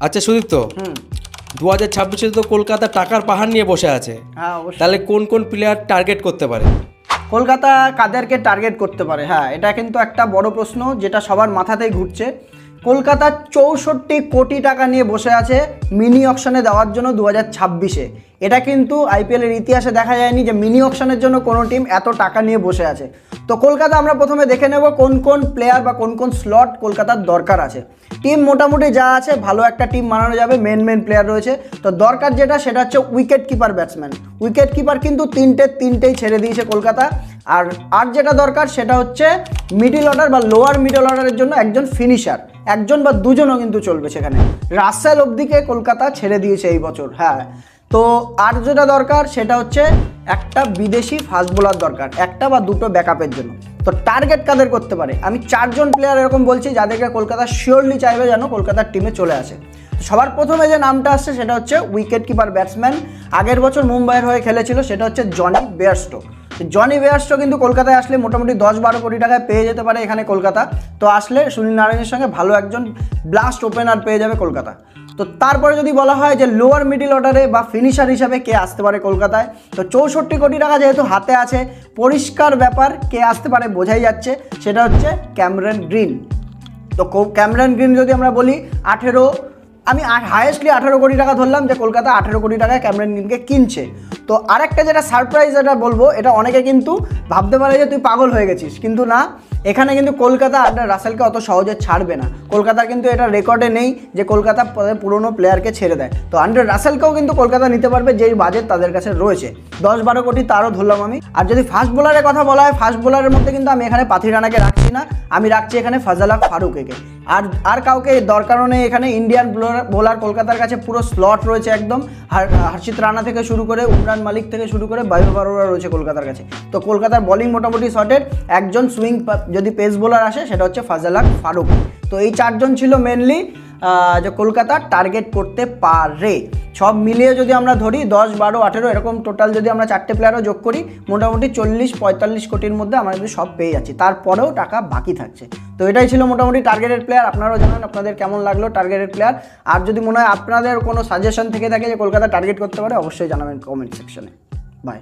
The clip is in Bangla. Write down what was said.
আচ্ছা সুদীপ্ত, 2026-এ তো কলকাতা টাকার পাহাড় নিয়ে বসে আছে। হ্যাঁ অবশ্যই। তাহলে কোন কোন প্লেয়ার টার্গেট করতে পারে? কলকাতা কাদেরকে টার্গেট করতে পারে? হ্যাঁ, এটা কিন্তু একটা বড় প্রশ্ন যেটা সবার মাথাতেই ঘুরছে। কলকাতা 64 কোটি টাকা নিয়ে বসে আছে মিনি অকশনে দেওয়ার জন্য 2026-এ। এটা কিন্তু আইপিএলের ইতিহাসে দেখা যায়নি যে মিনি অকশনের জন্য কোনো টিম এত টাকা নিয়ে বসে আছে। তো কলকাতা আমরা প্রথমে দেখে নেব কোন কোন প্লেয়ার বা কোন কোন স্লট কলকাতার দরকার আছে। টিম মোটামুটি যা আছে, ভালো একটা টিম বানানো যাবে, মেন প্লেয়ার রয়েছে। তো দরকার যেটা সেটা হচ্ছে wicket keeper batsman. Wicket keeper কিন্তু তিনটেই ছেড়ে দিয়েছে কলকাতা। আর যেটা দরকার সেটা হচ্ছে মিডল অর্ডার বা লোয়ার মিডল অর্ডারের জন্য একজন ফিনিশার, একজন বা দুজনও কিন্তু চলবে সেখানে। রাসেল অবধিকে কলকাতা ছেড়ে দিয়েছে এই বছর। হ্যাঁ, তো আর যেটা দরকার সেটা হচ্ছে একটা বিদেশি ফাস্ট বোলার দরকার, একটা বা দুটো ব্যাকআপের জন্য। তো টার্গেট কাদের করতে পারে? আমি 4জন প্লেয়ার এরকম বলছি যাদেরকে কলকাতা শিওরলি চাইবে যেন কলকাতার টিমে চলে আসে। সবার প্রথমে যে নামটা আসছে সেটা হচ্ছে উইকেট কিপার ব্যাটসম্যান। আগের বছর মুম্বাইয়ের হয়ে খেলেছিল, সেটা হচ্ছে জনি বেয়ারস্টো। জনি বেয়ারস্টো কিন্তু কলকাতায় আসলে মোটামুটি 10-12 কোটি টাকায় পেয়ে যেতে পারে এখানে কলকাতা। তো আসলে সুনীল নারায়ণের সঙ্গে ভালো একজন ব্লাস্ট ওপেনার পেয়ে যাবে কলকাতা। তো তারপরে যদি বলা হয় যে লোয়ার মিডল অর্ডারে বা ফিনিশার হিসাবে কে আসতে পারে কলকাতায়, তো 64 কোটি টাকা যেহেতু হাতে আছে, পরিষ্কার ব্যাপার কে আসতে পারে বোঝাই যাচ্ছে, সেটা হচ্ছে ক্যামেরন গ্রিন। তো ক্যামেরন গ্রিন যদি আমরা বলি আমি হায়েস্টলি 18 কোটি টাকা ধরলাম যে কলকাতা 18 কোটি টাকায় ক্যামেরন গ্রিনকে কিনছে। তো আরেকটা যেটা সারপ্রাইজ এটা বলবো, এটা অনেকে কিন্তু ভাবতে পারে যে তুই পাগল হয়ে গেছিস, কিন্তু না, এখানে কিন্তু কলকাতা আন্ডার রাসেলকে অত সহজে ছাড়বে না। কলকাতার কিন্তু এটা রেকর্ডে নেই যে কলকাতা পুরনো প্লেয়ারকে ছেড়ে দেয়। তো আন্ডার রাসেলকেও কিন্তু কলকাতা নিতে পারবে, যেই বাজেট তাদের কাছে রয়েছে 10-12 কোটি তারও ধরলাম আমি। আর যদি ফাস্ট বোলারের কথা বলা হয়, ফাস্ট বোলারের মধ্যে কিন্তু আমি এখানে পাথি রানাকে রাখছি না, আমি রাখছি এখানে ফাজাল ফারুককে। আর কাউকে দরকারও নেই এখানে। ইন্ডিয়ান বোলার কলকাতার কাছে পুরো স্লট রয়েছে একদম। হর্ষিত রানা থেকে শুরু করে উমরান মালিক থেকে শুরু করে বৈভব অরোরা রয়েছে কলকাতার কাছে। তো কলকাতার বোলিং মোটামুটি শর্টেড। একজন সুইং যদি পেস বোলার আসে সেটা হচ্ছে ফাজাল ফারুক। তো এই 4জন ছিল মেনলি যে কলকাতা টার্গেট করতে পারে। সব মিলিয়ে যদি আমরা ধরি 10, 12, 18 এরকম টোটাল যদি আমরা 4টে প্লেয়ারও যোগ করি, মোটামুটি 40-45 কোটির মধ্যে আমরা যদি সব পেয়ে যাচ্ছি, তারপরেও টাকা বাকি থাকছে। তো এটাই ছিল মোটামুটি টার্গেটেড প্লেয়ার। আপনারাও জানান আপনাদের কেমন লাগলো টার্গেটেড প্লেয়ার। আর যদি মনে হয় আপনাদের কোনো সাজেশন থেকে থাকে যে কলকাতা টার্গেট করতে পারে, অবশ্যই জানাবেন কমেন্ট সেকশনে। বাই।